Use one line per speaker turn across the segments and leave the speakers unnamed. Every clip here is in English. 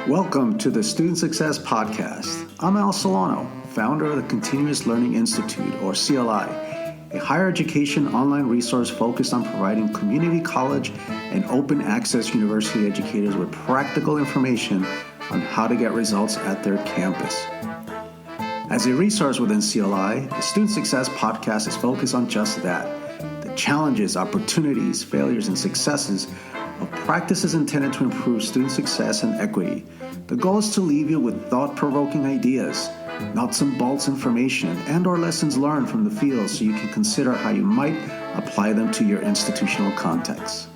Welcome to the Student Success Podcast. I'm Al Solano, founder of the Continuous Learning Institute, or CLI, a higher education online resource focused on providing community college and open access university educators with practical information on how to get results at their campus. As a resource within CLI, the Student Success Podcast is focused on just that, the challenges, opportunities, failures, and successes of practices intended to improve student success and equity. The goal is to leave you with thought-provoking ideas, nuts and bolts information, and or lessons learned from the field so you can consider how you might apply them to your institutional context.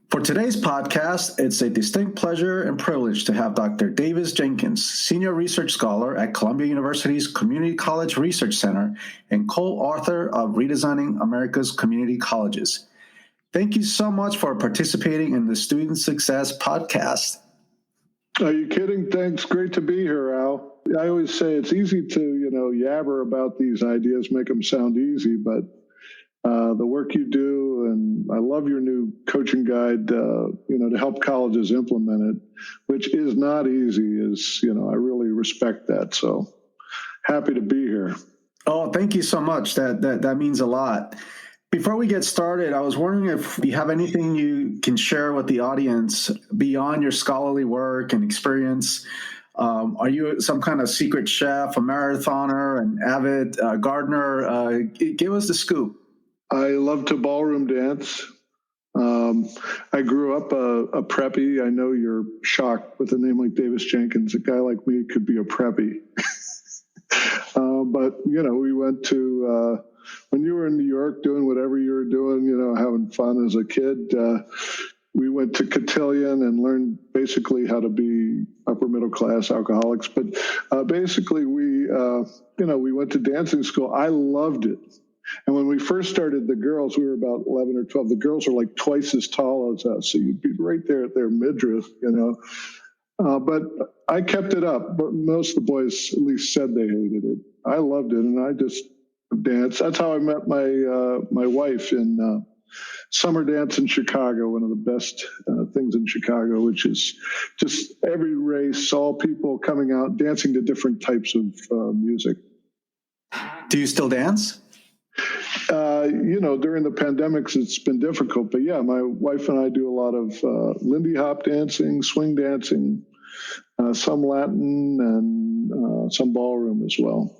For today's podcast, it's a distinct pleasure and privilege to have Dr. Davis Jenkins, Senior Research Scholar at Columbia University's Community College Research Center and co-author of Redesigning America's Community Colleges. Thank you so much for participating in the Student Success Podcast.
Are you kidding? Thanks. Great to be here, Al. I always say it's easy to, yabber about these ideas, make them sound easy, but the work you do, and I love your new coaching guide, to help colleges implement it, which is not easy, I really respect that. So happy to be here.
Oh, thank you so much. That means a lot. Before we get started, I was wondering if you have anything you can share with the audience beyond your scholarly work and experience. Are you some kind of secret chef, a marathoner, an avid gardener? Give us the scoop.
I love to ballroom dance. I grew up a preppy. I know you're shocked with a name like Davis Jenkins. A guy like me could be a preppy. But, we went to, when you were in New York doing whatever you were doing, having fun as a kid, we went to Cotillion and learned basically how to be upper middle class alcoholics. But basically we went to dancing school. I loved it. And when we first started, the girls, we were about 11 or 12, the girls were like twice as tall as us. So you'd be right there at their midriff, But I kept it up. But most of the boys at least said they hated it. I loved it, and I just danced. That's how I met my wife in summer dance in Chicago, one of the best things in Chicago, which is just every race, all people coming out, dancing to different types of music.
Do you still dance?
During the pandemics, it's been difficult. But yeah, my wife and I do a lot of Lindy Hop dancing, swing dancing, some Latin, and some ballroom as well.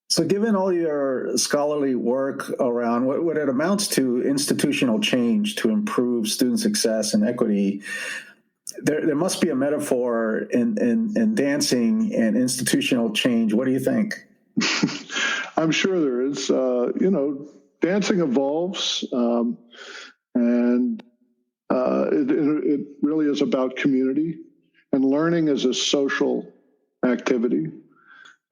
So given all your scholarly work around what it amounts to institutional change to improve student success and equity, there must be a metaphor in dancing and institutional change. What do you think?
I'm sure there is. Dancing evolves, and it really is about community, and learning is a social activity.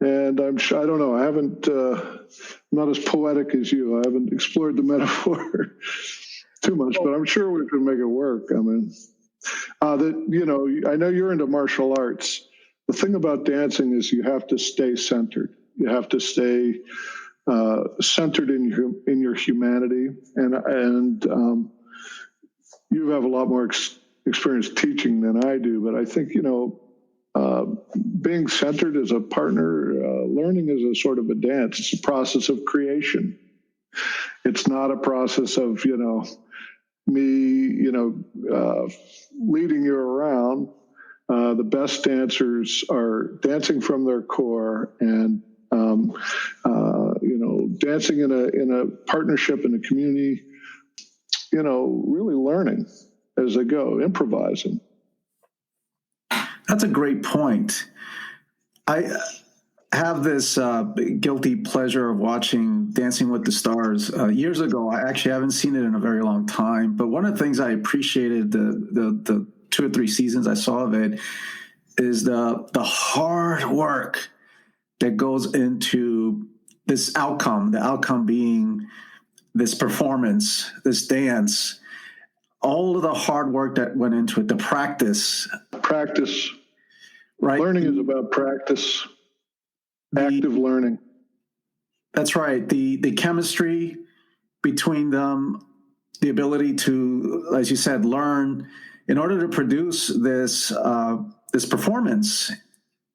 And I'm sure, I don't know, I haven't, I'm not as poetic as you. I haven't explored the metaphor too much, but I'm sure we can make it work. I mean, I know you're into martial arts. The thing about dancing is you have to stay centered. You have to stay centered in your humanity, and you have a lot more experience teaching than I do. But I think being centered as a partner, learning is a sort of a dance. It's a process of creation. It's not a process of me leading you around. The best dancers are dancing from their core and dancing in a partnership in a community, really learning as they go, improvising.
That's a great point. I have this guilty pleasure of watching Dancing with the Stars. Years ago, I actually haven't seen it in a very long time, but one of the things I appreciated the 2 or 3 seasons I saw of it is the hard work that goes into this outcome, the outcome being this performance, this dance, all of the hard work that went into it, the practice.
Practice.
Right.
Learning is about practice, active learning.
That's right. The chemistry between them, the ability to, as you said, learn in order to produce this this performance.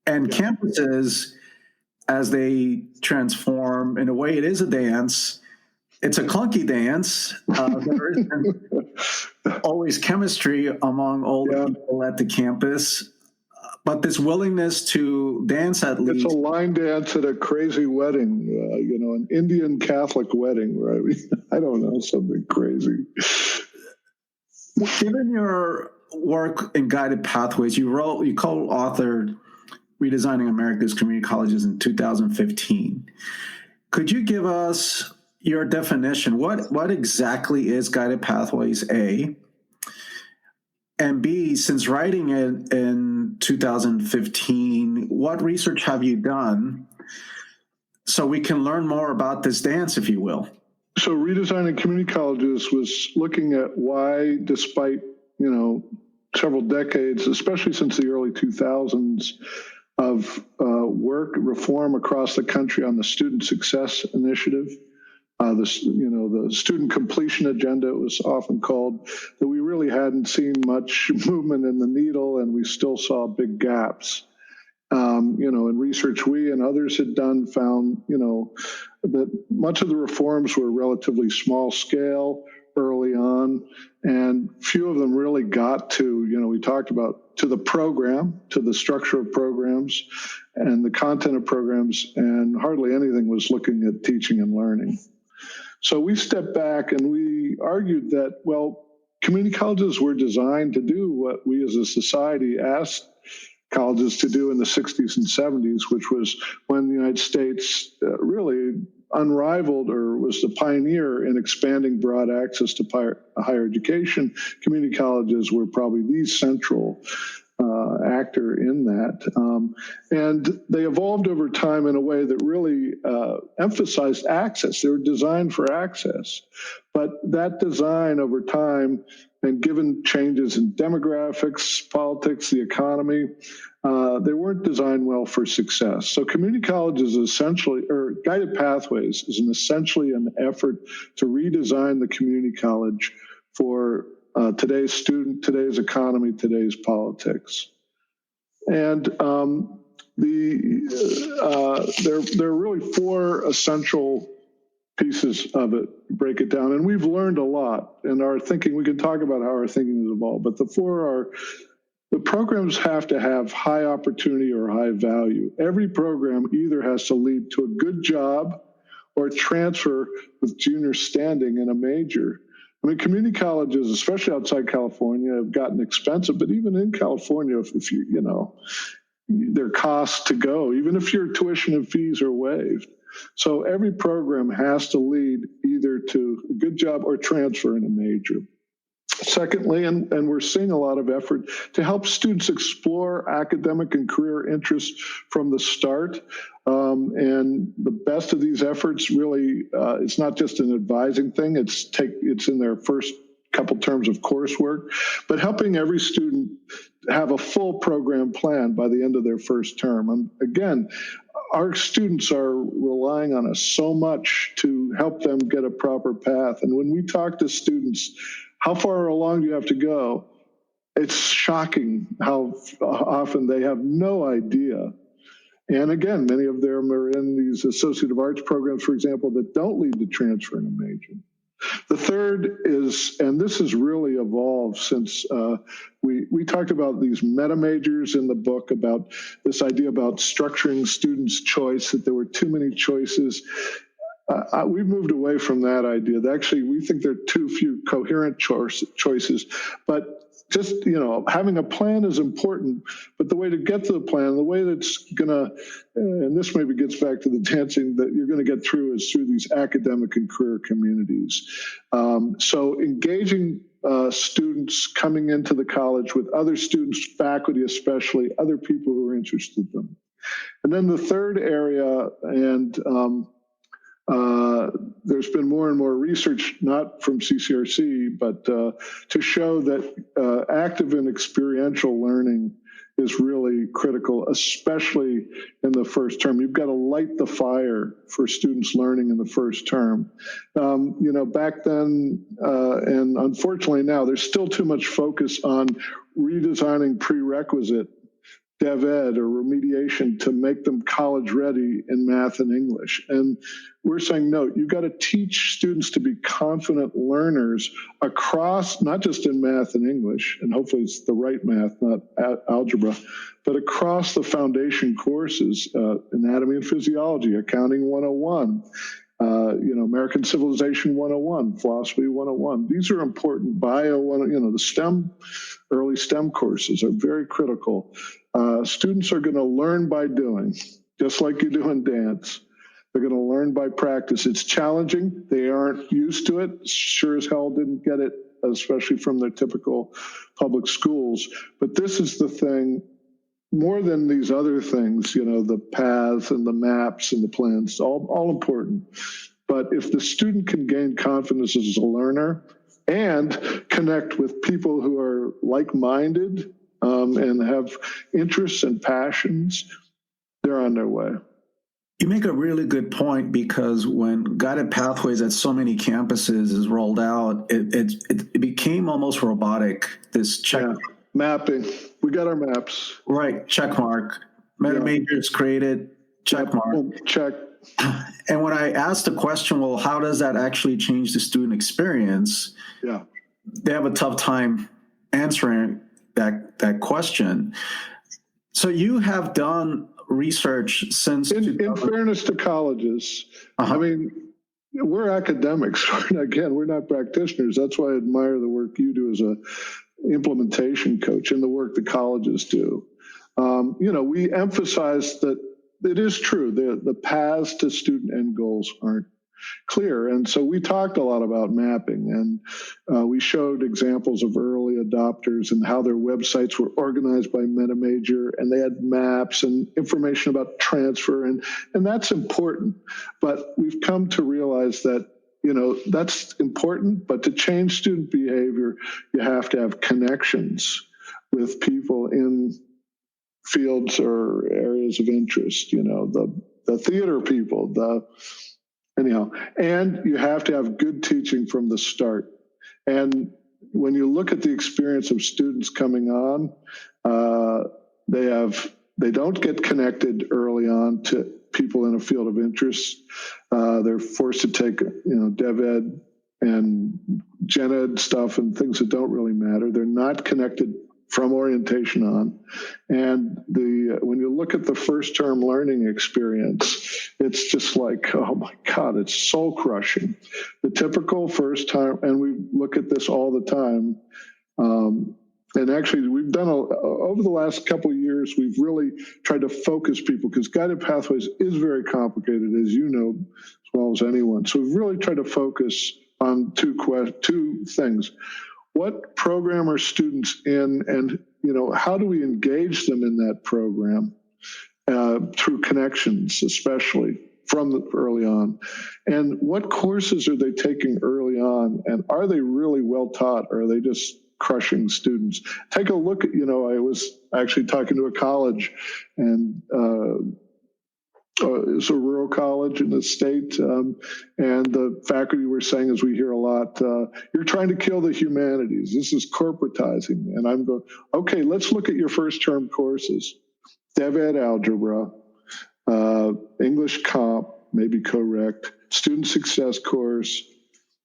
And campuses, as they transform, in a way, it is a dance. It's a clunky dance. There isn't always chemistry among all the people at the campus, but this willingness to dance at least.
It's a line dance at a crazy wedding, an Indian Catholic wedding, right? I don't know, something crazy.
Given your work in Guided Pathways, you co-authored Redesigning America's Community Colleges in 2015. Could you give us your definition? What exactly is Guided Pathways, A? And B, since writing it in 2015, what research have you done so we can learn more about this dance, if you will?
So Redesigning Community Colleges was looking at why, despite, several decades, especially since the early 2000s, of work reform across the country on the Student Success Initiative, the student completion agenda, it was often called, that we really hadn't seen much movement in the needle, and we still saw big gaps. In research we and others had done found, that much of the reforms were relatively small scale early on, and few of them really got to, we talked about, to the program, to the structure of programs and the content of programs, and hardly anything was looking at teaching and learning. So we stepped back and we argued that, community colleges were designed to do what we as a society asked colleges to do in the 60s and 70s, which was when the United States really unrivaled or was the pioneer in expanding broad access to higher education. Community colleges were probably the central actor in that. And they evolved over time in a way that really emphasized access. They were designed for access. But that design over time, and given changes in demographics, politics, the economy, they weren't designed well for success. So community colleges essentially, or Guided Pathways, is essentially an effort to redesign the community college for today's student, today's economy, today's politics. And there are really four essential pieces of it, break it down. And we've learned a lot in our thinking. We can talk about how our thinking has evolved, but the four are: the programs have to have high opportunity or high value. Every program either has to lead to a good job or transfer with junior standing in a major. I mean, community colleges, especially outside California, have gotten expensive, but even in California, if you their costs to go, even if your tuition and fees are waived. So every program has to lead either to a good job or transfer in a major. Secondly, and we're seeing a lot of effort to help students explore academic and career interests from the start. And the best of these efforts really, it's not just an advising thing, it's in their first couple terms of coursework, but helping every student have a full program plan by the end of their first term. And again, our students are relying on us so much to help them get a proper path. And when we talk to students, how far along do you have to go? It's shocking how often they have no idea. And again, many of them are in these associative arts programs, for example, that don't lead to transfer in a major. The third is, and this has really evolved since we talked about these meta majors in the book, about this idea about structuring students' choice, that there were too many choices. We've moved away from that idea. Actually, we think there are too few coherent choices, but just, having a plan is important, but the way to get to the plan, the way that's going to, and this maybe gets back to the dancing, that you're going to get through is through these academic and career communities. So engaging students coming into the college with other students, faculty especially, other people who are interested in them. And then the third area, and there's been more and more research, not from CCRC, but to show that active and experiential learning is really critical, especially in the first term. You've got to light the fire for students learning in the first term. Back then, and unfortunately now, there's still too much focus on redesigning prerequisite dev ed or remediation to make them college ready in math and English. And we're saying, no, you've got to teach students to be confident learners across, not just in math and English, and hopefully it's the right math, not algebra, but across the foundation courses, anatomy and physiology, accounting 101, American Civilization 101, philosophy 101. These are important. Bio 101, the early STEM courses are very critical. Students are going to learn by doing, just like you do in dance. They're going to learn by practice. It's challenging. They aren't used to it. Sure as hell didn't get it, especially from their typical public schools. But this is the thing, more than these other things, the paths and the maps and the plans, all important. But if the student can gain confidence as a learner and connect with people who are like-minded and have interests and passions, they're on their way.
You make a really good point, because when Guided Pathways at so many campuses is rolled out, it became almost robotic. This check.
Yeah. Mapping. We got our maps.
Right. Check mark. Meta majors created. Check mark.
Check.
And when I asked the question, well, how does that actually change the student experience?
Yeah.
They have a tough time answering that question. So you have done research since...
In fairness to colleges, I mean, we're academics. Again, we're not practitioners. That's why I admire the work you do as a implementation coach and the work the colleges do. We emphasize that it is true. The paths to student end goals aren't clear. And so we talked a lot about mapping, and we showed examples of early adopters and how their websites were organized by meta major, and they had maps and information about transfer, and that's important. But we've come to realize that that's important, but to change student behavior, you have to have connections with people in fields or areas of interest, the theater people, and you have to have good teaching from the start. And when you look at the experience of students coming on, they don't get connected early on to people in a field of interest. They're forced to take, dev ed and gen ed stuff and things that don't really matter. They're not connected from orientation on. And when you look at the first term learning experience, it's just like, oh my God, it's soul crushing. The typical first time, and we look at this all the time. And actually, we've done over the last couple of years, we've really tried to focus people, because Guided Pathways is very complicated, as you know, as well as anyone. So we've really tried to focus on two things. What program are students in, and how do we engage them in that program through connections, especially from early on? And what courses are they taking early on, and are they really well taught, or are they just crushing students? Take a look at, I was actually talking to a college, and it's a rural college in the state, and the faculty were saying, as we hear a lot, you're trying to kill the humanities. This is corporatizing. And I'm going, okay, let's look at your first term courses. Dev Ed Algebra, English Comp, maybe correct, Student Success course,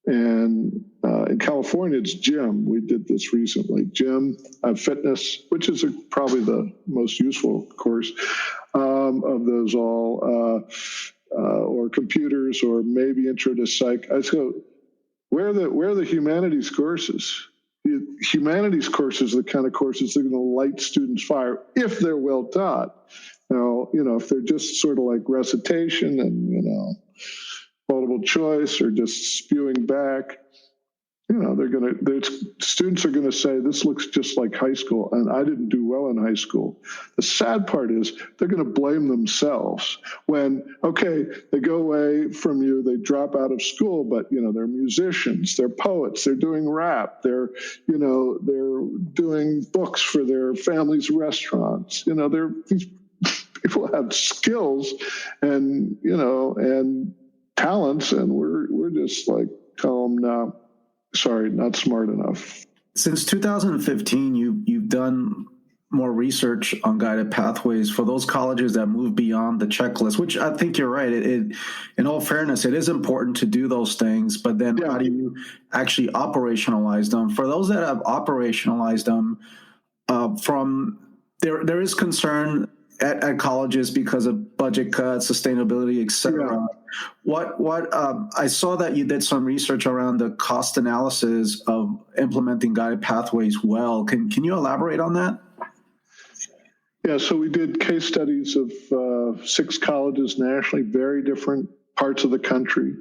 and in California, it's gym. We did this recently. Gym, fitness, which is probably the most useful course of those all, or computers, or maybe intro to psych. I go, where are the humanities courses? Humanities courses are the kind of courses that are going to light students' fire if they're well taught. Now, if they're just sort of like recitation and, multiple choice, or just spewing back, students are going to say, this looks just like high school, and I didn't do well in high school. The sad part is they're going to blame themselves when, okay, they go away from you, they drop out of school, but, they're musicians, they're poets, they're doing rap, they're doing books for their family's restaurants. These people have skills and talents, and we're just like, tell them, no. Sorry, not smart enough.
Since 2015, you've done more research on guided pathways for those colleges that move beyond the checklist, which I think you're right. In all fairness, it is important to do those things, but then how do you actually operationalize them? For those that have operationalized them, there is concern at colleges because of budget cuts, sustainability, et cetera. Yeah. What I saw that you did some research around the cost analysis of implementing guided pathways well. Can you elaborate on that?
Yeah, so we did case studies of 6 colleges nationally, very different parts of the country.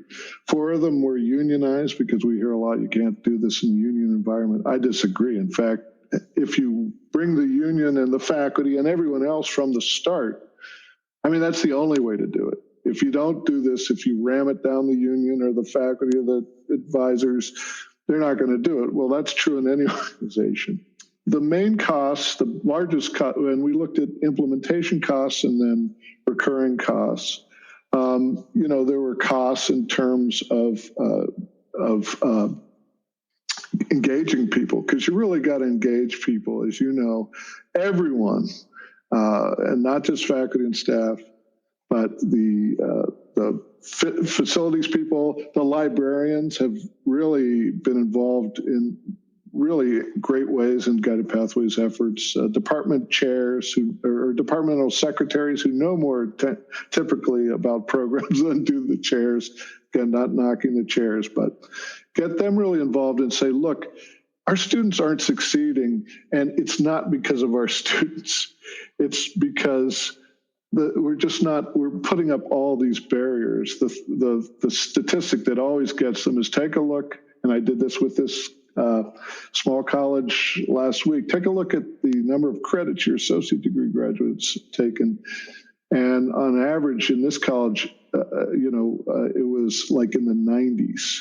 4 of them were unionized because we hear a lot, you can't do this in a union environment. I disagree. In fact, if you bring the union and the faculty and everyone else from the start, that's the only way to do it. If you don't do this, if you ram it down the union or the faculty or the advisors, they're not going to do it. Well, that's true in any organization. The main costs, the largest cost, when we looked at implementation costs and then recurring costs, there were costs in terms of engaging people, because you really got to engage people, as you know, everyone, and not just faculty and staff, but the facilities people, the librarians have really been involved in really great ways in guided pathways efforts. Department chairs or departmental secretaries who know more typically about programs than do the chairs. Again, not knocking the chairs, but get them really involved and say, look, our students aren't succeeding, and it's not because of our students. It's because we're putting up all these barriers. The statistic that always gets them is, take a look, and I did this with this small college last week, take a look at the number of credits your associate degree graduates taken. And on average in this college, it was like in the 90s.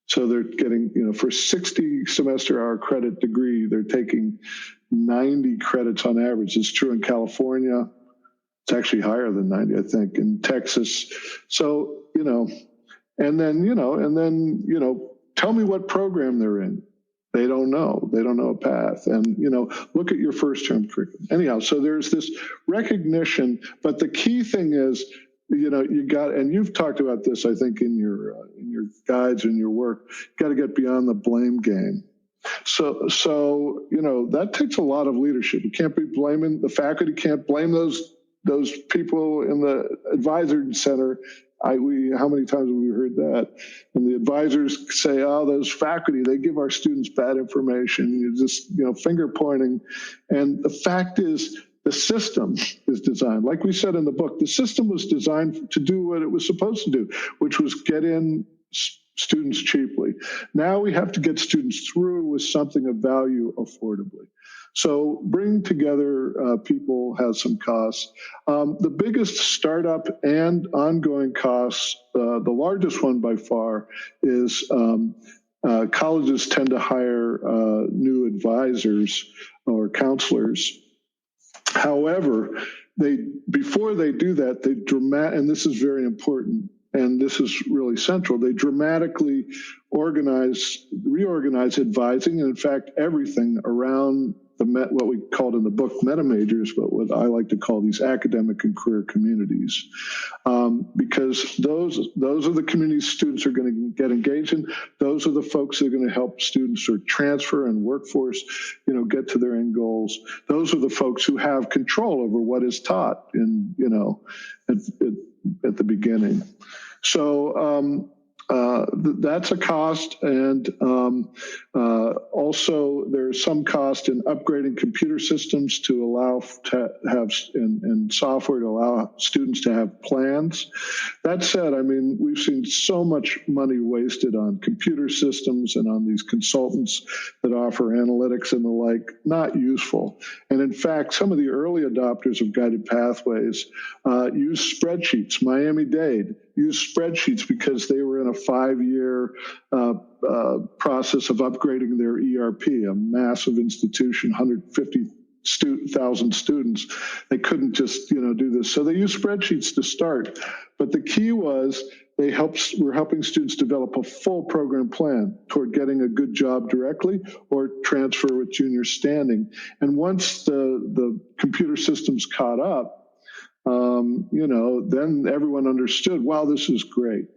So they're getting, for 60 semester hour credit degree, they're taking 90 credits on average. It's true in California. It's actually higher than 90, I think, in Texas. So, and then, tell me what program they're in. They don't know. They don't know a path. And, look at your first term curriculum. Anyhow, so there's this recognition, but the key thing is, you got, and you've talked about this, I think, in your guides and your work, you got to get beyond the blame game. So, that takes a lot of leadership. You can't be blaming, the faculty can't blame those people in the advisor center. How many times have we heard that? And the advisors say, oh, those faculty, they give our students bad information. You just, finger pointing. And the fact is, the system is designed, like we said in the book, the system was designed to do what it was supposed to do, which was get in students cheaply. Now we have to get students through with something of value affordably. So bringing together people has some costs. The biggest startup and ongoing costs, the largest one by far, is colleges tend to hire new advisors or counselors. However, before they do that, and this is very important, and this is really central, they dramatically reorganize advising, and in fact, everything around what we called in the book meta majors, but what I like to call these academic and career communities, because those are the communities students are going to get engaged in. Those are the folks that are going to help students or transfer and workforce, get to their end goals. Those are the folks who have control over what is taught at the beginning. So That's a cost, and also there's some cost in upgrading computer systems to allow to have and software to allow students to have plans. That said, I mean, we've seen so much money wasted on computer systems and on these consultants that offer analytics and the like, not useful. And in fact, some of the early adopters of guided pathways use spreadsheets. Miami-Dade used spreadsheets because they were in a 5-year process of upgrading their ERP, a massive institution, 150,000 students. They couldn't just, do this. So they used spreadsheets to start. But the key was we're helping students develop a full program plan toward getting a good job directly or transfer with junior standing. And once the computer systems caught up, then everyone understood, wow, this is great.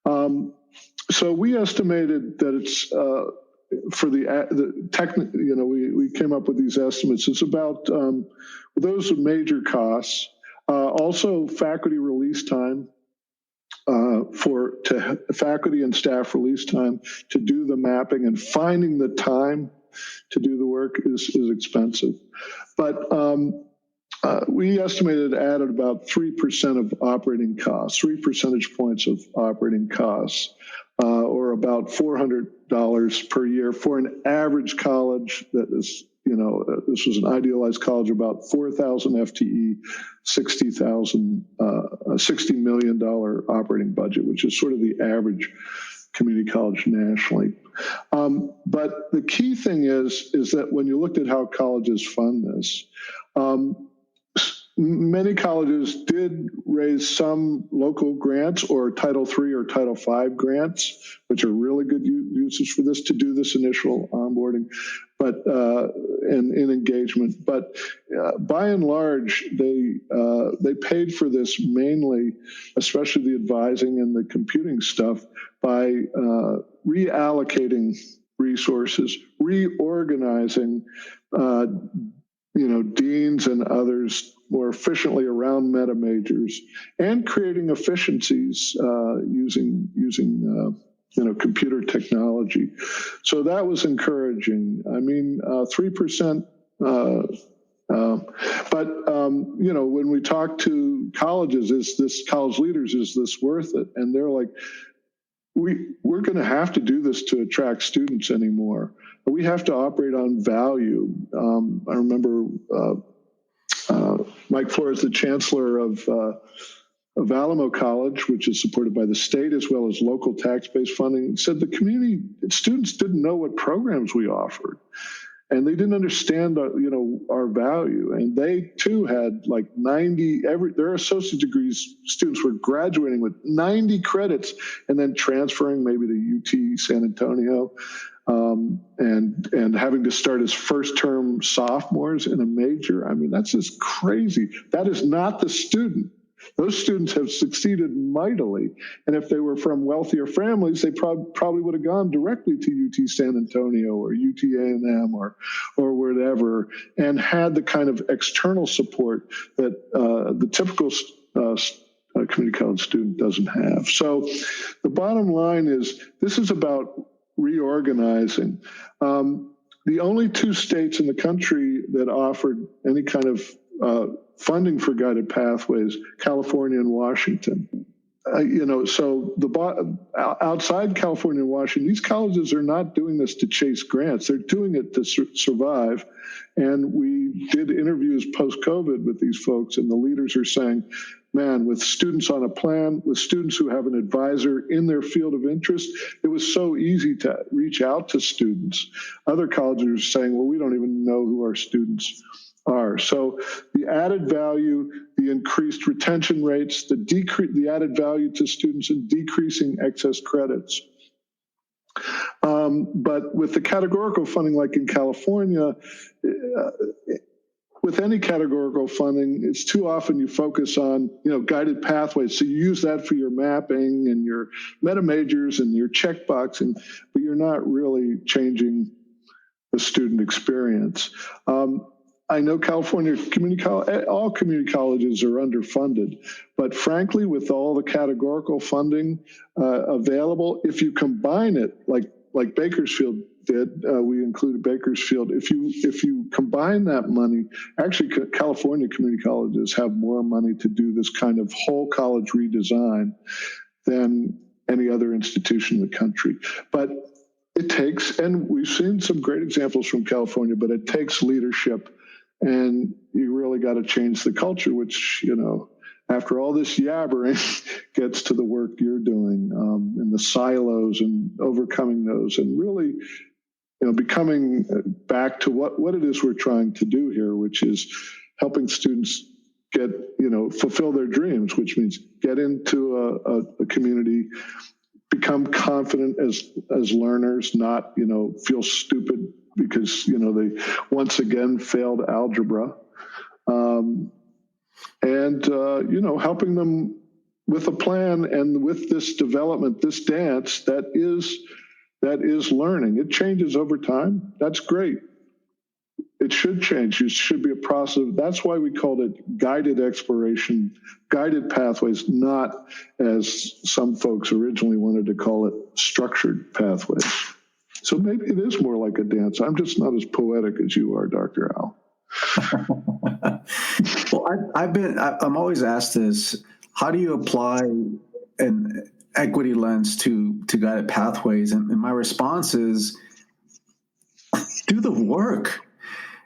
So we estimated that it's for the technical, we came up with these estimates. It's about those are major costs. Also, faculty release time to faculty and staff release time to do the mapping, and finding the time to do the work is expensive. But we estimated it added about 3% of operating costs, 3 percentage points of operating costs, or about $400 per year for an average college that is, this was an idealized college, about 4,000 FTE, $60 million operating budget, which is sort of the average community college nationally. But the key thing is that when you looked at how colleges fund this, many colleges did raise some local grants or Title III or Title V grants, which are really good uses for this, to do this initial onboarding, but and in engagement. But by and large, they paid for this mainly, especially the advising and the computing stuff, by reallocating resources, reorganizing deans and others more efficiently around meta majors, and creating efficiencies using computer technology. So that was encouraging. I mean, 3%. But when we talk to colleges, college leaders, is this worth it? And they're like, we're going to have to do this to attract students anymore. We have to operate on value. I remember Mike Flores, the chancellor of Alamo College, which is supported by the state as well as local tax-based funding, said the community students didn't know what programs we offered, and they didn't understand our value. And they too had like 90. Their associate degrees students were graduating with 90 credits and then transferring maybe to UT San Antonio. And having to start as first-term sophomores in a major. I mean, that's just crazy. That is not the student. Those students have succeeded mightily. And if they were from wealthier families, they probably would have gone directly to UT San Antonio or UT A&M or whatever, and had the kind of external support that the typical community college student doesn't have. So the bottom line is this is about reorganizing. The only 2 states in the country that offered any kind of funding for guided pathways, California and Washington. So outside California and Washington, these colleges are not doing this to chase grants. They're doing it to survive. And we did interviews post-COVID with these folks, and the leaders are saying, man, with students on a plan, with students who have an advisor in their field of interest, it was so easy to reach out to students. Other colleges are saying, well, we don't even know who our students are. So the added value, the increased retention rates, the added value to students in decreasing excess credits. But with the categorical funding, like in California, with any categorical funding, it's too often you focus on, guided pathways. So you use that for your mapping and your meta majors and your checkboxing, but you're not really changing the student experience. I know California all community colleges are underfunded, but frankly, with all the categorical funding available, if you combine it, like Bakersfield did, we included Bakersfield. If you combine that money, actually, California community colleges have more money to do this kind of whole college redesign than any other institution in the country. But it takes, and we've seen some great examples from California, but it takes leadership, and you really got to change the culture, which, after all this yabbering, gets to the work you're doing, and the silos and overcoming those, and really, becoming back to what it is we're trying to do here, which is helping students get, fulfill their dreams, which means get into a community, become confident as learners, not, feel stupid because, they once again failed algebra. Helping them with a plan and with this development, this dance that is learning. It changes over time. That's great. It should change. It should be a process. That's why we called it guided exploration, guided pathways, not, as some folks originally wanted to call it, structured pathways. So maybe it is more like a dance. I'm just not as poetic as you are, Dr. Al.
Well, I'm always asked this: how do you apply an equity lens to guided pathways? And my response is, do the work.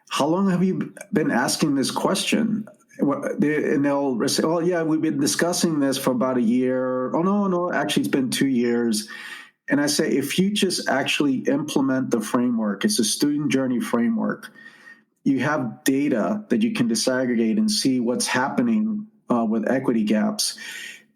How long have you been asking this question? And they'll say, oh, yeah, we've been discussing this for about a year. Oh, no, actually, it's been 2 years. And I say, if you just actually implement the framework, it's a student journey framework, you have data that you can disaggregate and see what's happening with equity gaps.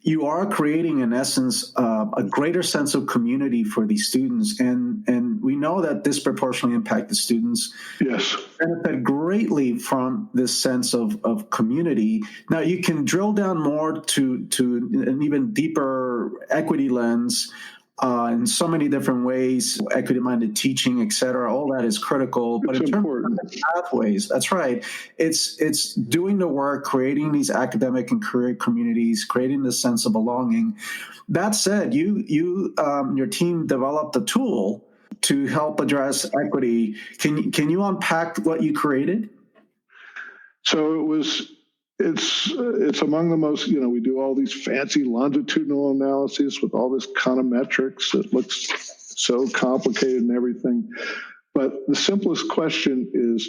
You are creating, in essence, a greater sense of community for these students. And we know that disproportionately impacted students benefit greatly from this sense of community. Now, you can drill down more to an even deeper equity lens in so many different ways, equity-minded teaching, et cetera. All that is critical. But in terms of pathways, that's right. It's doing the work, creating these academic and career communities, creating this sense of belonging. That said, your team developed a tool to help address equity. Can you unpack what you created?
So it's among the most, we do all these fancy longitudinal analyses with all this econometrics. It looks so complicated and everything. But the simplest question is,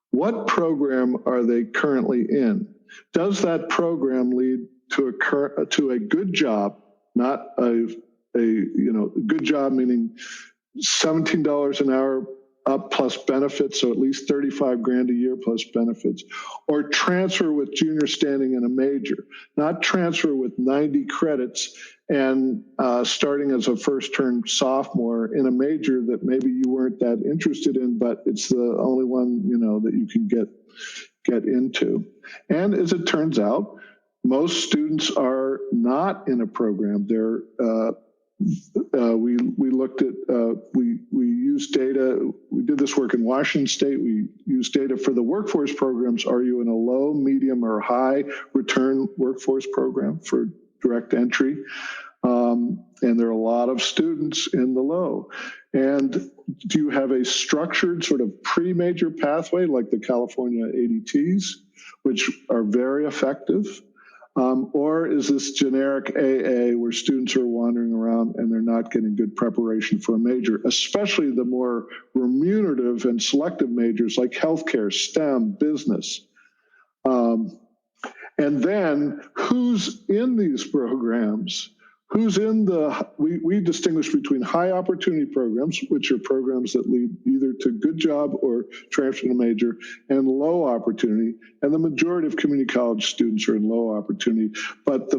what program are they currently in? Does that program lead to a good job, not a good job meaning $17 an hour up plus benefits, so at least $35,000 a year plus benefits, or transfer with junior standing in a major, not transfer with 90 credits and starting as a first-term sophomore in a major that maybe you weren't that interested in, but it's the only one, that you can get into. And as it turns out, most students are not in a program. They're we looked at, we used data, we did this work in Washington State, we used data for the workforce programs. Are you in a low, medium, or high return workforce program for direct entry? And there are a lot of students in the low. And do you have a structured sort of pre-major pathway like the California ADTs, which are very effective? Or is this generic AA where students are wandering around and they're not getting good preparation for a major, especially the more remunerative and selective majors like healthcare, STEM, business? And then who's in these programs? Who's in we distinguish between high opportunity programs, which are programs that lead either to good job or transfer to major, and low opportunity. And the majority of community college students are in low opportunity, but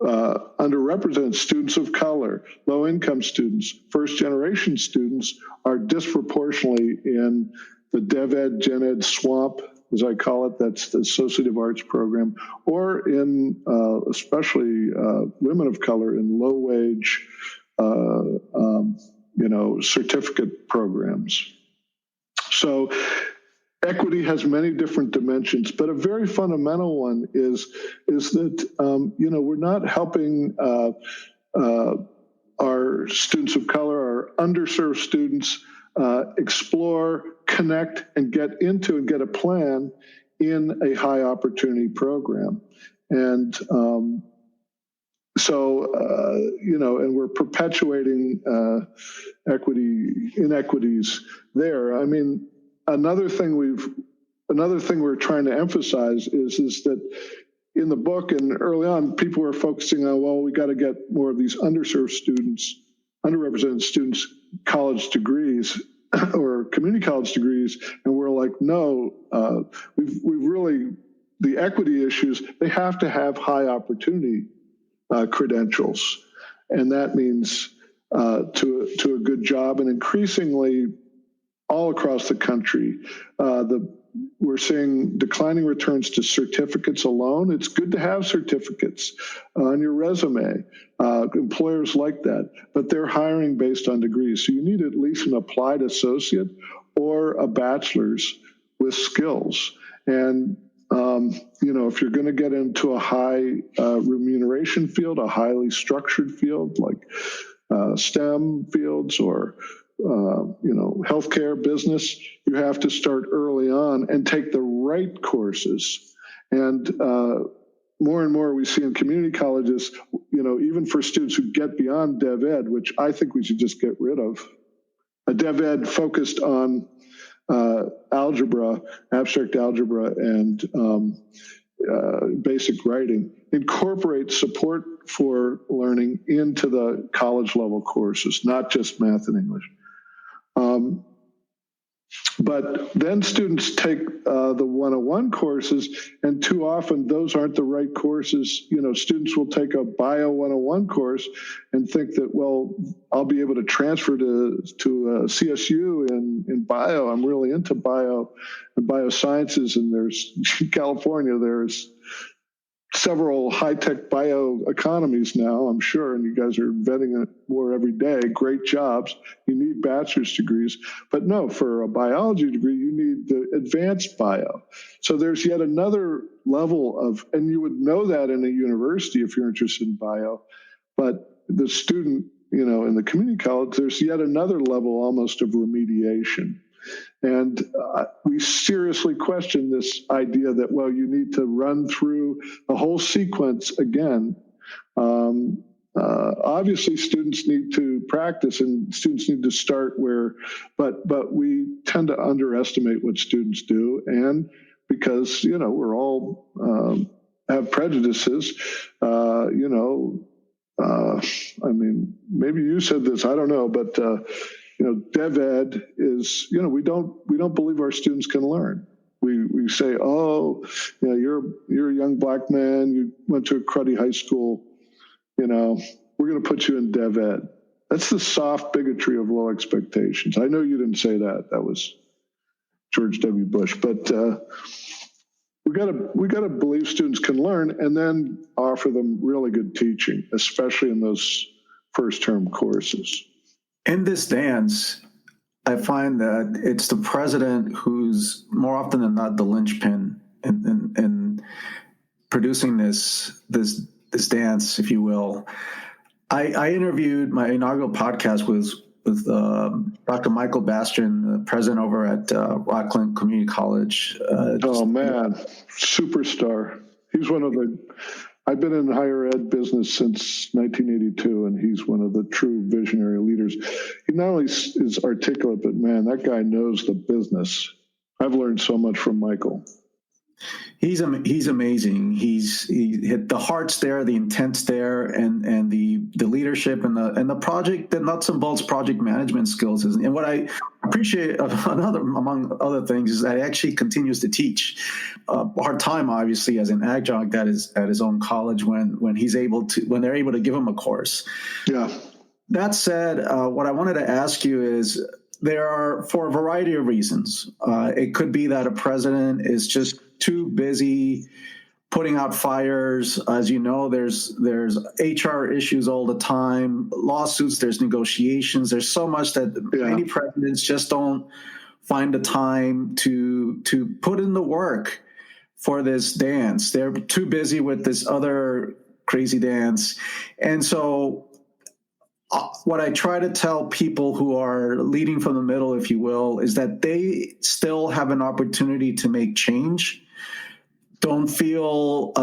underrepresented students of color, low income students, first generation students are disproportionately in the DevEd, Gen Ed swamp, as I call it, that's the associative arts program, or in especially women of color in low wage, certificate programs. So equity has many different dimensions, but a very fundamental one is that we're not helping our students of color, our underserved students, explore, connect, and get into and get a plan in a high opportunity program. And and we're perpetuating inequities there. I mean, another thing we're trying to emphasize is that in the book and early on, people were focusing on, well, we got to get more of these underserved students, underrepresented students, college degrees or community college degrees, and we're like, no, we've really, the equity issues, they have to have high opportunity credentials, and that means to a good job. And increasingly, all across the country, we're seeing declining returns to certificates alone. It's good to have certificates on your resume. Employers like that, but they're hiring based on degrees. So you need at least an applied associate or a bachelor's with skills. And if you're going to get into a high remuneration field, a highly structured field like STEM fields or healthcare, business, you have to start early on and take the right courses. And more and more we see in community colleges, even for students who get beyond Dev Ed, which I think we should just get rid of, a Dev Ed focused on algebra, abstract algebra, and basic writing, incorporate support for learning into the college level courses, not just math and English. But then students take the 101 courses, and too often those aren't the right courses. Students will take a Bio 101 course and think that, well, I'll be able to transfer to CSU in bio. I'm really into bio and biosciences, and there's in California, there's several high-tech bioeconomies now, I'm sure, and you guys are inventing it more every day. Great jobs. You need bachelor's degrees. But no, for a biology degree, you need the advanced bio. So there's yet another level of, and you would know that in a university if you're interested in bio, but the student, in the community college, there's yet another level almost of remediation. And we seriously question this idea that, well, you need to run through the whole sequence again. Obviously, students need to practice and students need to start but we tend to underestimate what students do. And because, we're all have prejudices, maybe you said this, I don't know, but Dev Ed is, we don't believe our students can learn. We say, you're a young black man, you went to a cruddy high school, we're going to put you in Dev Ed. That's the soft bigotry of low expectations. I know you didn't say that. That was George W. Bush, but we got to believe students can learn and then offer them really good teaching, especially in those first term courses.
In this dance, I find that it's the president who's more often than not the linchpin in producing this dance, if you will. I interviewed my inaugural podcast with Dr. Michael Bastian, the president over at Rockland Community College.
Superstar. He's one of I've been in higher ed business since 1982, and he's one of the true visionary leaders. He not only is articulate, but man, that guy knows the business. I've learned so much from Michael.
He's amazing. The heart's there, the intent's there, and the leadership and the project, the nuts and bolts project management skills. And what I appreciate among other things is that he actually continues to teach part-time, obviously, as an adjunct at his own college when they're able to give him a course.
Yeah.
That said, what I wanted to ask you is, there are, for a variety of reasons, it could be that a president is just too busy putting out fires. As you know, there's HR issues all the time, lawsuits, there's negotiations. There's so much that many presidents just don't find the time to put in the work for this dance. They're too busy with this other crazy dance. And so what I try to tell people who are leading from the middle, if you will, is that they still have an opportunity to make change. Don't feel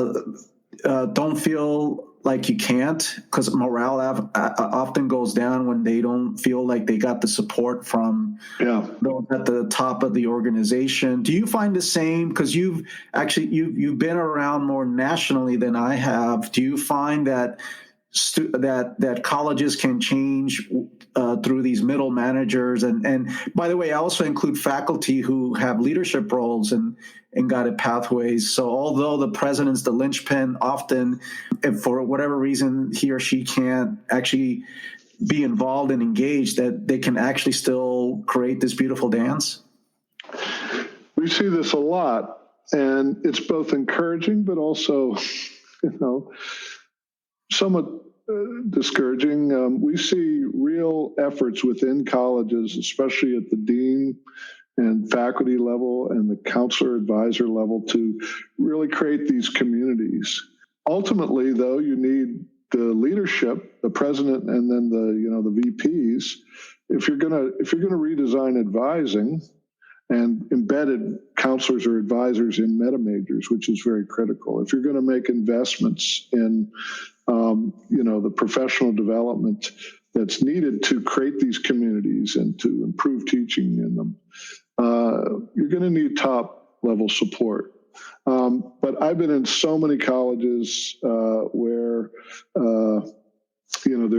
like you can't, because morale often goes down when they don't feel like they got the support from those at the top of the organization. Do you find the same? Because you've been around more nationally than I have. Do you find that that colleges can change through these middle managers? And by the way, I also include faculty who have leadership roles and guided pathways. So although the president's the linchpin, often, if for whatever reason he or she can't actually be involved and engaged, that they can actually still create this beautiful dance.
We see this a lot, and it's both encouraging, but also, somewhat discouraging. We see real efforts within colleges, especially at the dean and faculty level and the counselor advisor level, to really create these communities. Ultimately, though, you need the leadership, the president, and then the VPs. If you're gonna redesign advising and embedded counselors or advisors in meta majors, which is very critical. If you're going to make investments in the professional development that's needed to create these communities and to improve teaching in them, you're going to need top level support. But I've been in so many colleges where there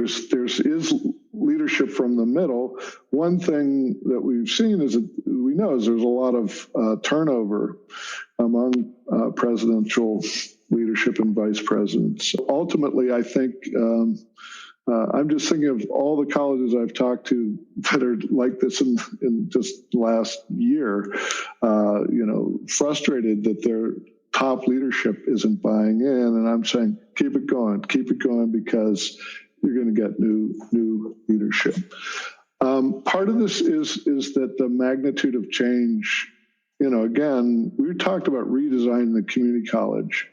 is leadership from the middle. One thing that we've seen is there's a lot of turnover among presidential leadership and vice presidents. Ultimately, I think I'm just thinking of all the colleges I've talked to that are like this in just last year, frustrated that their top leadership isn't buying in. And I'm saying, keep it going, because you're going to get new leadership. Part of this is that the magnitude of change, again, we talked about redesigning the community college.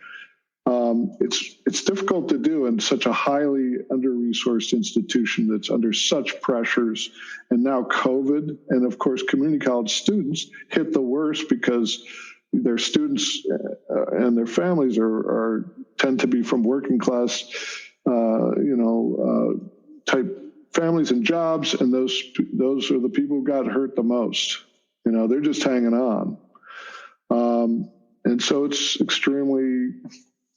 It's difficult to do in such a highly under-resourced institution that's under such pressures, and now COVID, and of course community college students hit the worst because their students and their families tend to be from working class, type families and jobs, and those are the people who got hurt the most. They're just hanging on, and so it's extremely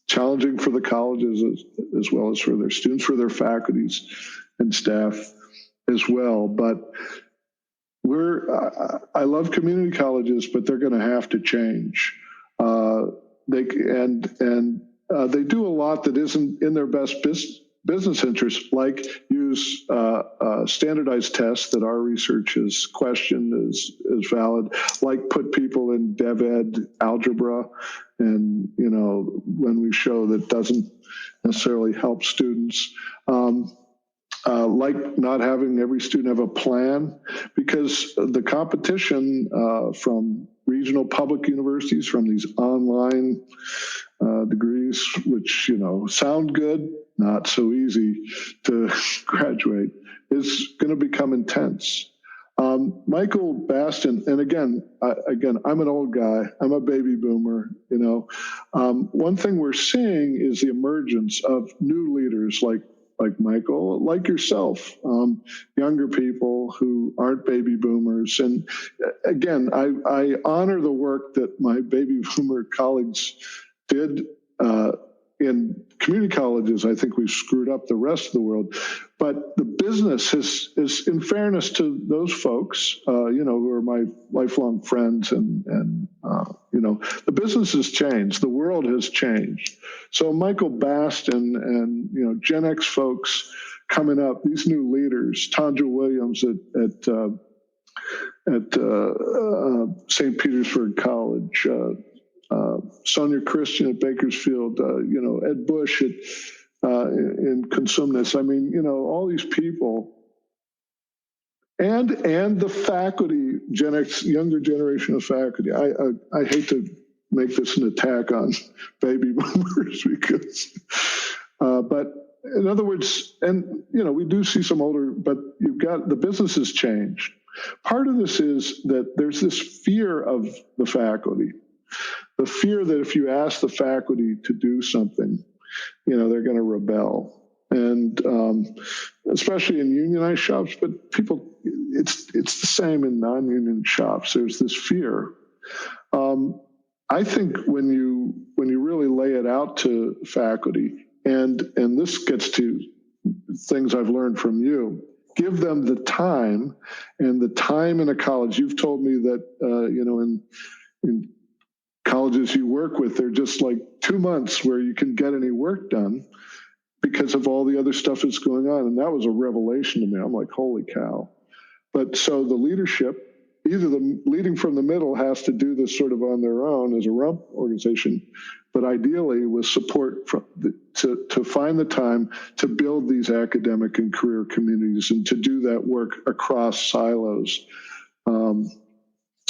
challenging for the colleges as well as for their students, for their faculties and staff as well. But I love community colleges, but they're going to have to change. They do a lot that isn't in their best business interest, like use standardized tests that our research has questioned as valid, like put people in dev ed algebra, and when we show that doesn't necessarily help students, like not having every student have a plan, because the competition from regional public universities, from these online degrees, which sound good, not so easy to graduate, is going to become intense. Michael Bastin, and again, I'm an old guy. I'm a baby boomer. One thing we're seeing is the emergence of new leaders like Michael, like yourself, younger people who aren't baby boomers. And again, I honor the work that my baby boomer colleagues did in community colleges. I think we've screwed up the rest of the world. But the business is in fairness to those folks, who are my lifelong friends, and the business has changed. The world has changed. So Michael Bastin and Gen X folks coming up, these new leaders, Tanja Williams at St. Petersburg College, Sonia Christian at Bakersfield, Ed Bush in Consumnes. I mean, all these people and the faculty, Gen X, younger generation of faculty. I hate to make this an attack on baby boomers because, but in other words, and we do see some older, but you've got the business has changed. Part of this is that there's this fear of the faculty, the fear that if you ask the faculty to do something, they're going to rebel. And especially in unionized shops, but people, it's the same in non-union shops. There's this fear. I think when you really lay it out to faculty, and this gets to things I've learned from you, give them the time, and the time in a college. You've told me that in colleges you work with, they're just like 2 months where you can get any work done because of all the other stuff that's going on. And that was a revelation to me. I'm like, holy cow. But so the leadership, either the leading from the middle has to do this sort of on their own as a rump organization, but ideally with support to find the time to build these academic and career communities and to do that work across silos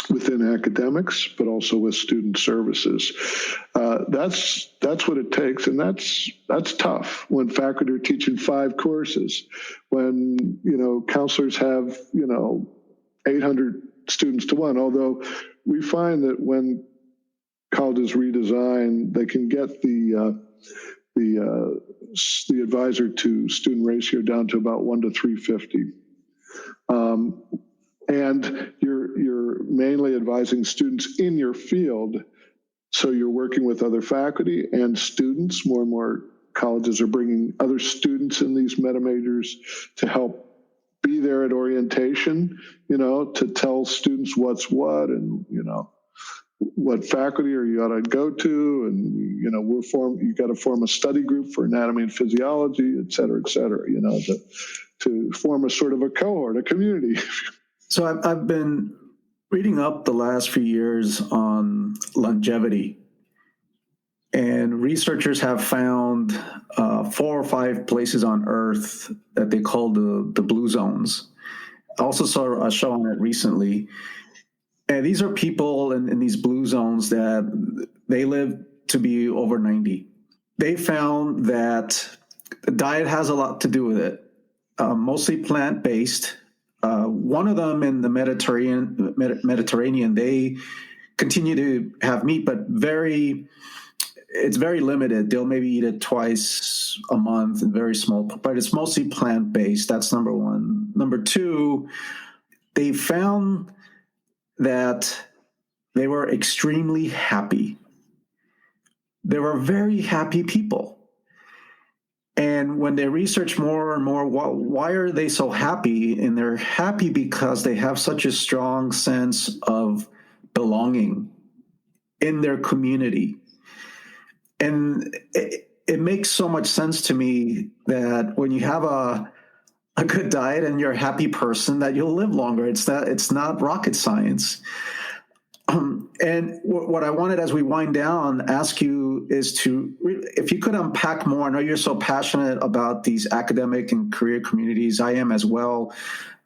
within academics, but also with student services. That's what it takes, and that's tough when faculty are teaching 5 courses, when counselors have 800 students to one. Although we find that when colleges redesign, they can get the advisor to student ratio down to about 1 to 350. And you're mainly advising students in your field, so you're working with other faculty and students. More and more colleges are bringing other students in these meta majors to help be there at orientation, to tell students what's what, and what faculty are you ought to go to, and you got to form a study group for anatomy and physiology, et cetera, to form a sort of a cohort, a community.
So I've been reading up the last few years on longevity, and researchers have found 4 or 5 places on Earth that they call the blue zones. I also saw a show on it recently. And these are people in these blue zones that they live to be over 90. They found that diet has a lot to do with it, mostly plant-based. One of them in the Mediterranean, they continue to have meat, but it's very limited. They'll maybe eat it twice a month and very small, but it's mostly plant-based. That's number one. Number two, they found that they were extremely happy. They were very happy people. And when they research more and more, why are they so happy? And they're happy because they have such a strong sense of belonging in their community. And it makes so much sense to me that when you have a good diet and you're a happy person, that you'll live longer. It's not rocket science. And what I wanted, as we wind down, ask you is if you could unpack more. I know you're so passionate about these academic and career communities. I am as well.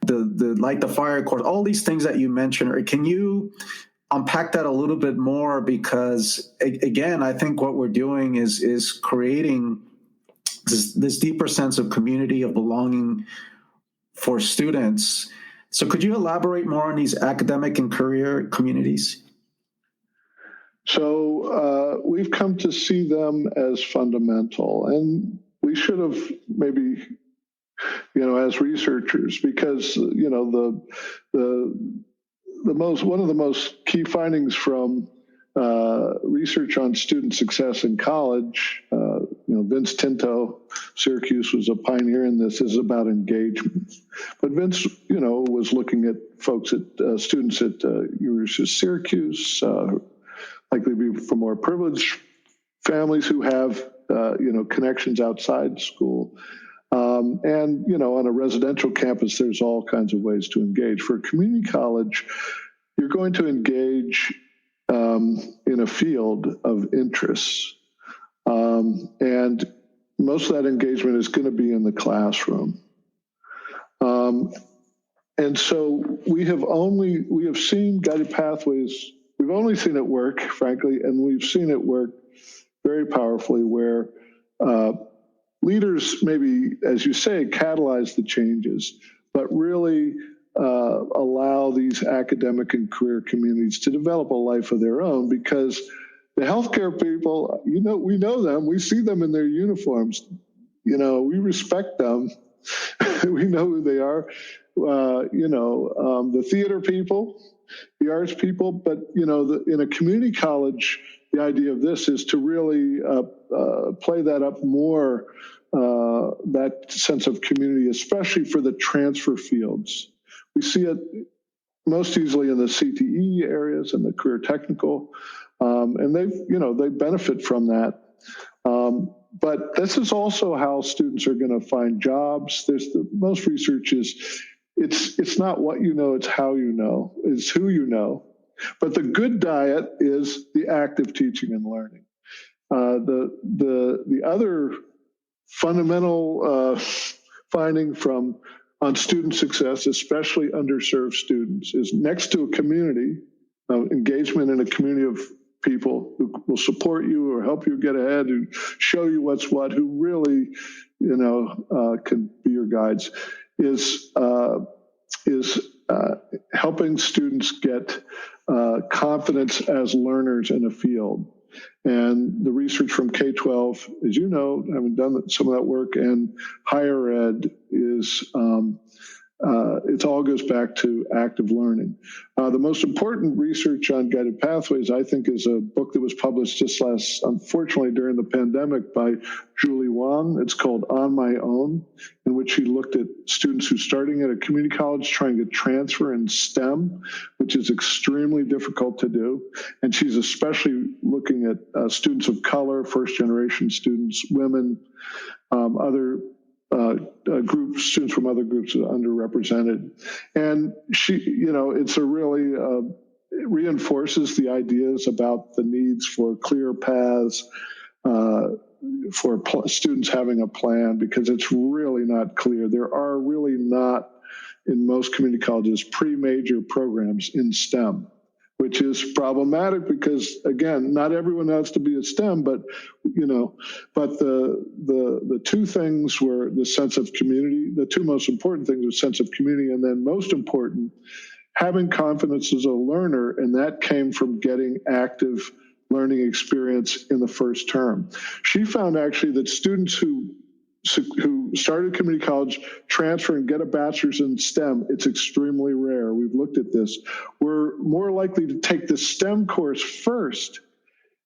The Light the Fire course, all these things that you mentioned. Or can you unpack that a little bit more? Because again, I think what we're doing is creating this deeper sense of community, of belonging for students. So could you elaborate more on these academic and career communities?
So we've come to see them as fundamental, and we should have maybe, as researchers, because one of the most key findings from research on student success in college, Vince Tinto, Syracuse, was a pioneer in this, is about engagement. But Vince, was looking at folks students at University of Syracuse, likely to be from more privileged families who have, connections outside school. And, on a residential campus, there's all kinds of ways to engage. For a community college, you're going to engage in a field of interests. And most of that engagement is going to be in the classroom. And so we have seen guided pathways. We've only seen it work, frankly, and we've seen it work very powerfully where leaders maybe, as you say, catalyze the changes, but really allow these academic and career communities to develop a life of their own, because the healthcare people, we know them, we see them in their uniforms, we respect them, we know who they are, the theater people, the arts people, but, in a community college, the idea of this is to really play that up more, that sense of community, especially for the transfer fields. We see it most easily in the CTE areas and the career technical, and they benefit from that. But this is also how students are going to find jobs. Most research is, it's not what you know, it's how you know, it's who you know. But the good diet is the active teaching and learning. The other fundamental finding on student success, especially underserved students, is next to a community, engagement in a community of people who will support you or help you get ahead, who show you what's what, who really, can be your guides, is helping students get confidence as learners in a field. And the research from K-12, as you know, having done some of that work, and higher ed is, it all goes back to active learning. The most important research on guided pathways, I think, is a book that was published unfortunately, during the pandemic by Julie Wang. It's called On My Own, in which she looked at students who starting at a community college trying to transfer in STEM, which is extremely difficult to do. And she's especially looking at students of color, first-generation students, women, other groups, students from other groups that are underrepresented. And it's a really, it reinforces the ideas about the needs for clear paths, for students having a plan, because it's really not clear. There are really not, in most community colleges, pre-major programs in STEM, which is problematic because, again, not everyone has to be a STEM, but the two things were the sense of community. The two most important things were sense of community, and then most important, having confidence as a learner, and that came from getting active learning experience in the first term. She found actually that students who started community college, transfer and get a bachelor's in STEM, it's extremely rare. We've looked at this. We're more likely to take the STEM course first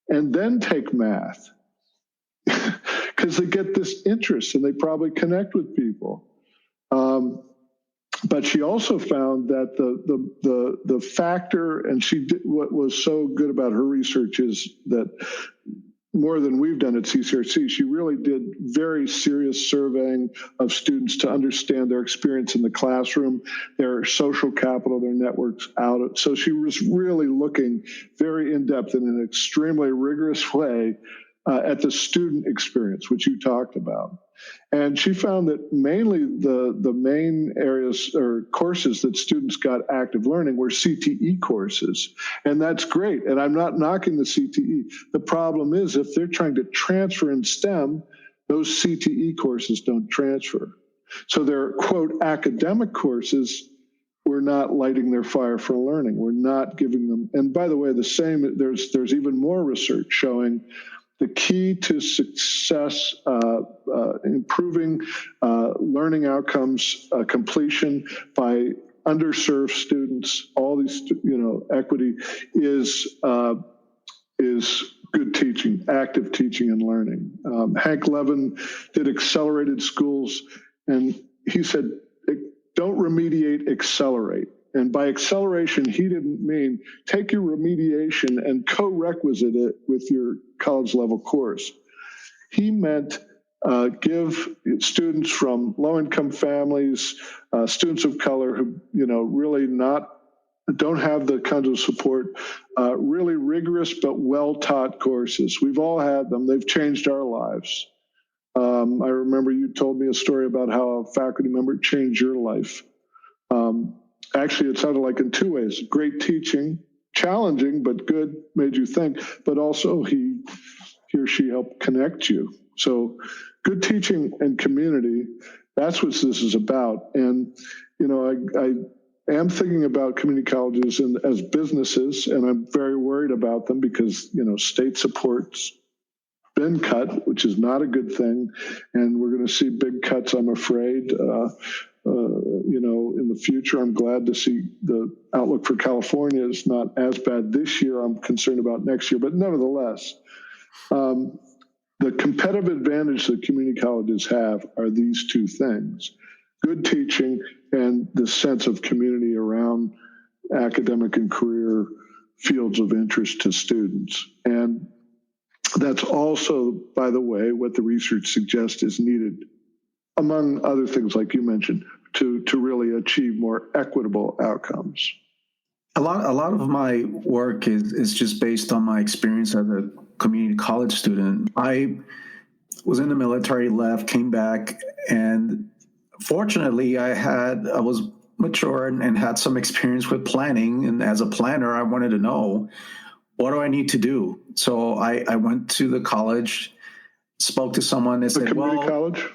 and then take math because they get this interest and they probably connect with people. But she also found that the factor, and what was so good about her research is that more than we've done at CCRC, she really did very serious surveying of students to understand their experience in the classroom, their social capital, their networks out. So she was really looking very in-depth in an extremely rigorous way at the student experience, which you talked about. And she found that mainly the main areas or courses that students got active learning were CTE courses. And that's great. And I'm not knocking the CTE. The problem is if they're trying to transfer in STEM, those CTE courses don't transfer. So their, quote, academic courses, we're not lighting their fire for learning. We're not giving them. And by the way, there's even more research showing the key to success, improving learning outcomes, completion by underserved students, all these, equity is good teaching, active teaching and learning. Hank Levin did accelerated schools, and he said, don't remediate, accelerate. And by acceleration, he didn't mean take your remediation and co-requisite it with your college level course. He meant give students from low-income families, students of color who, really don't have the kinds of support, really rigorous but well-taught courses. We've all had them. They've changed our lives. I remember you told me a story about how a faculty member changed your life. actually, it sounded like in two ways: great teaching, challenging but good, made you think, but also he or she helped connect you. So good teaching and community, that's what this is about. And, I am thinking about community colleges as businesses, and I'm very worried about them because, state support's been cut, which is not a good thing. And we're going to see big cuts, I'm afraid. In the future, I'm glad to see the outlook for California is not as bad this year. I'm concerned about next year, but nevertheless, the competitive advantage that community colleges have are these two things: good teaching and the sense of community around academic and career fields of interest to students. And that's also, by the way, what the research suggests is needed, among other things, like you mentioned, to really achieve more equitable outcomes.
A lot of my work is just based on my experience as a community college student. I was in the military, left, came back, and fortunately, I was mature and had some experience with planning. And as a planner, I wanted to know, what do I need to do? So I went to the college, spoke to someone. They said,
community college?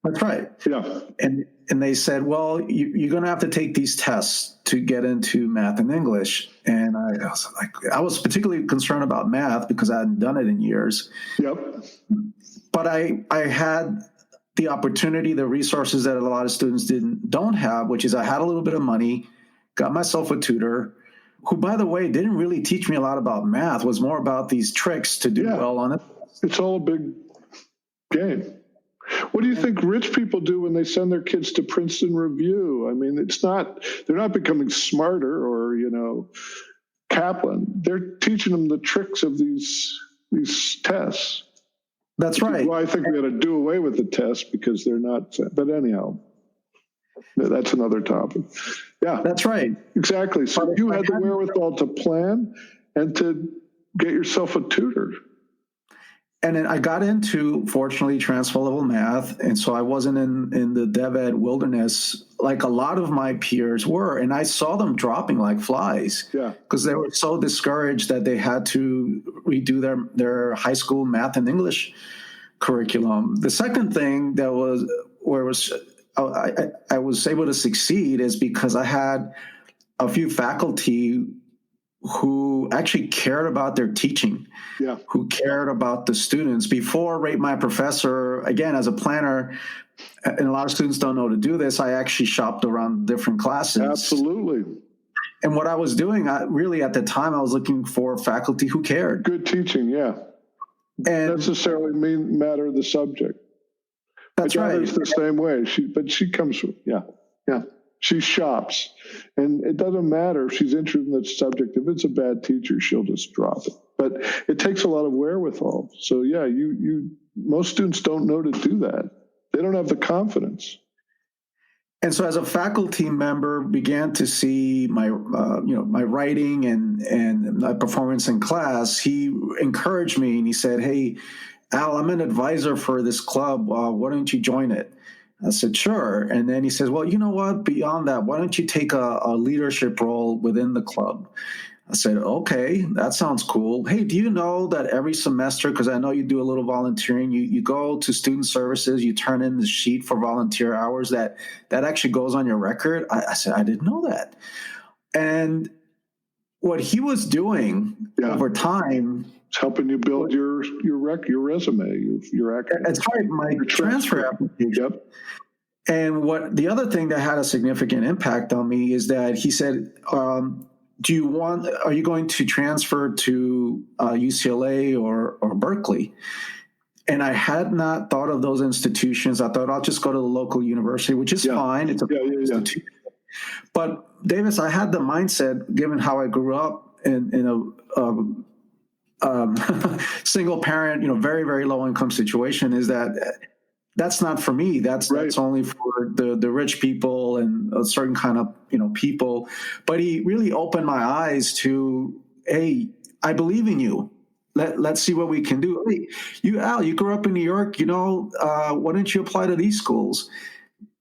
That's right.
Yeah.
And they said, well, you're going to have to take these tests to get into math and English. And I was particularly concerned about math because I hadn't done it in years.
Yep.
But I had the opportunity, the resources that a lot of students don't have, which is I had a little bit of money, got myself a tutor, who, by the way, didn't really teach me a lot about math, was more about these tricks to do well on it.
It's all a big game. What do you think rich people do when they send their kids to Princeton Review? I mean, they're not becoming smarter or, Kaplan. They're teaching them the tricks of these tests.
That's right.
Well, I think we ought to do away with the tests because they're not, but anyhow, that's another topic. Yeah.
That's right.
Exactly. So you had the wherewithal to plan and to get yourself a tutor.
And then I got into, fortunately, transfer level math. And so I wasn't in the dev ed wilderness like a lot of my peers were. And I saw them dropping like flies because they were so discouraged that they had to redo their high school math and English curriculum. The second thing that was where I was able to succeed is because I had a few faculty who actually cared about their teaching, who cared about the students. Before Rate My Professor, again, as a planner, and a lot of students don't know to do this, I actually shopped around different classes.
Absolutely.
And what I was doing, really at the time, I was looking for faculty who cared.
Good teaching, yeah. And necessarily matter the subject.
That's right.
It's the same way. She comes from, she shops, and it doesn't matter if she's interested in the subject. If it's a bad teacher, she'll just drop it. But it takes a lot of wherewithal. So most students don't know to do that. They don't have the confidence.
And so, as a faculty member, began to see my my writing and my performance in class. He encouraged me, and he said, "Hey, Al, I'm an advisor for this club. Why don't you join it?" I said, sure. And then he says, well, you know what? Beyond that, why don't you take a leadership role within the club? I said, okay, that sounds cool. Hey, do you know that every semester, because I know you do a little volunteering, you go to student services, you turn in the sheet for volunteer hours that actually goes on your record? I said, I didn't know that. And what he was doing over time,
it's helping you build your resume, your academic.
That's right, my transfer application.
Yep.
And the other thing that had a significant impact on me is that he said, are you going to transfer to UCLA or Berkeley? And I had not thought of those institutions. I thought I'll just go to the local university, which is fine. It's a institution. But Davis, I had the mindset, given how I grew up in a single parent, very, very low income situation, is that's not for me. That's only for the rich people and a certain kind of, people. But he really opened my eyes to, hey, I believe in you. Let's see what we can do. Hey, Al, you grew up in New York, why don't you apply to these schools?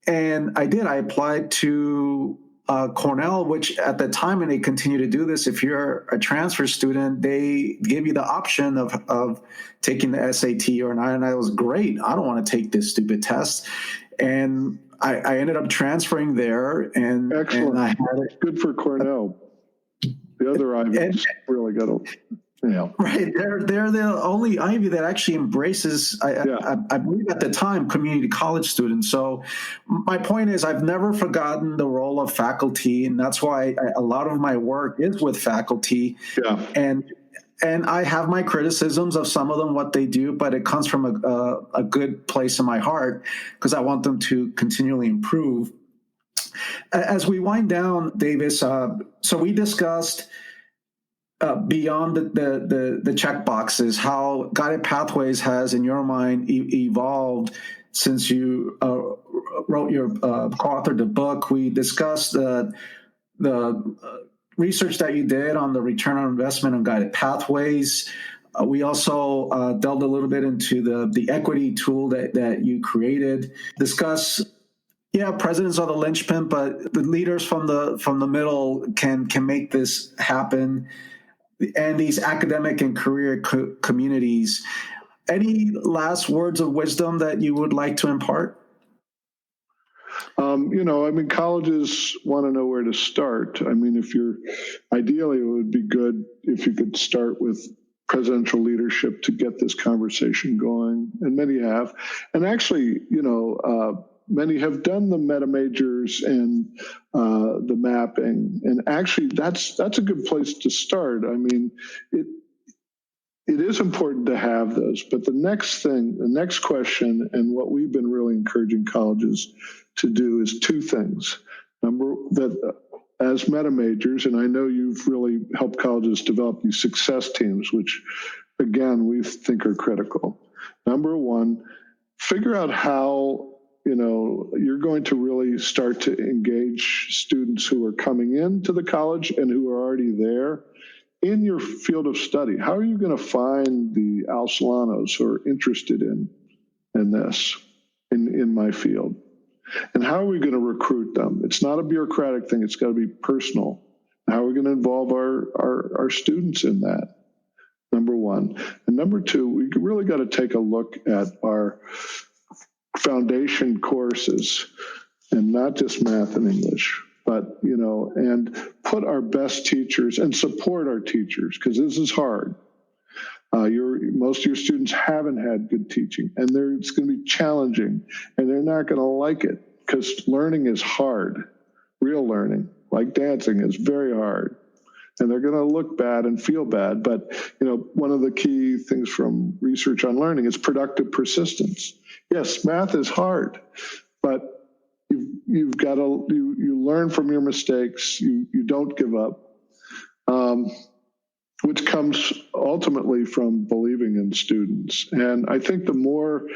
And I did. I applied to Cornell, which at the time, and they continue to do this, if you're a transfer student, they give you the option of taking the SAT or not. And I was great. I don't want to take this stupid test. And I ended up transferring there.
Excellent.
And I had it.
Good for Cornell. The other Ivies really got to. Yeah.
Right. They're the only Ivy that actually embraces, I believe at the time, community college students. So my point is I've never forgotten the role of faculty, and that's why a lot of my work is with faculty.
Yeah.
And I have my criticisms of some of them, what they do, but it comes from a good place in my heart because I want them to continually improve. As we wind down, Davis, so we discussed beyond the check boxes, how Guided Pathways has, in your mind, evolved since you wrote your co-authored the book. We discussed the research that you did on the return on investment on Guided Pathways. We also delved a little bit into the equity tool that you created. Discuss. Yeah, presidents are the linchpin, but the leaders from the middle can make this happen. And these academic and career communities. Any last words of wisdom that you would like to impart?
Colleges want to know where to start. Ideally, it would be good if you could start with presidential leadership to get this conversation going, and many have. And actually, many have done the meta majors and the mapping, and actually that's a good place to start. It is important to have those, but the next question, and what we've been really encouraging colleges to do is two things. Number, that as meta majors, and I know you've really helped colleges develop these success teams, which again we think are critical. Number one, figure out how you're going to really start to engage students who are coming into the college and who are already there in your field of study. How are you going to find the Al Solanos who are interested in this, in my field? And how are we going to recruit them? It's not a bureaucratic thing. It's got to be personal. How are we going to involve our students in that? Number one. And number two, we really got to take a look at our foundation courses, and not just math and English, but, and put our best teachers and support our teachers, because this is hard. Most of your students haven't had good teaching, and it's going to be challenging, and they're not going to like it, because learning is hard. Real learning, like dancing, is very hard. And they're going to look bad and feel bad. But, one of the key things from research on learning is productive persistence. Yes, math is hard, but you've got to, you learn from your mistakes. You don't give up, which comes ultimately from believing in students. And I think the more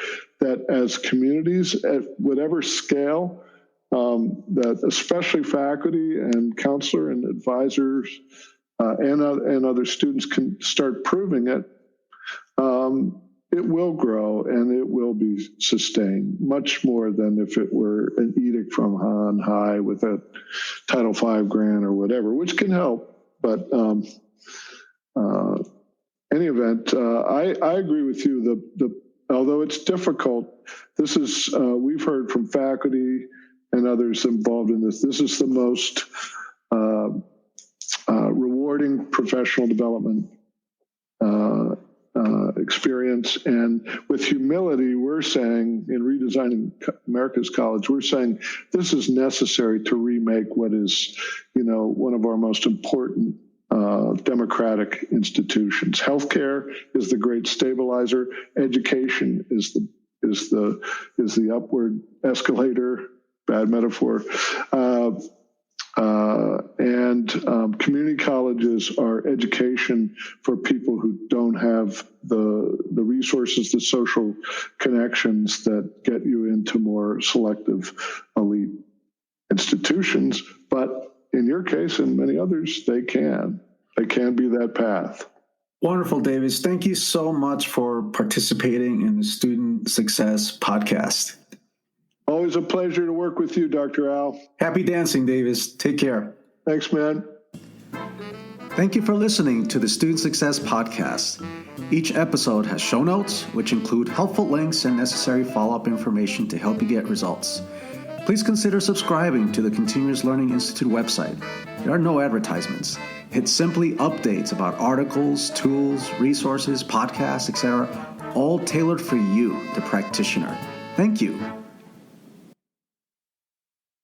that as communities at whatever scale, that especially faculty and counselor and advisors and other students can start proving it, it will grow and it will be sustained much more than if it were an edict from on high with a Title V grant or whatever, which can help. But any event, I agree with you. Although it's difficult, this is we've heard from faculty and others involved in this. This is the most rewarding professional development experience. And with humility, we're saying in Redesigning America's College, we're saying this is necessary to remake what is, one of our most important democratic institutions. Healthcare is the great stabilizer. Education is the upward escalator. Bad metaphor. And community colleges are education for people who don't have the resources, the social connections that get you into more selective elite institutions. But in your case and many others, they can be that path.
Wonderful, Davis. Thank you so much for participating in the Student Success Podcast.
Always Always a pleasure to work with you, Dr. Al.
Happy dancing, Davis. Take care.
Thanks, man.
Thank you for listening to the Student Success Podcast. Each episode has show notes, which include helpful links and necessary follow-up information to help you get results. Please consider subscribing to the Continuous Learning Institute website. There are no advertisements. It's simply updates about articles, tools, resources, podcasts, etc., all tailored for you, the practitioner. Thank you.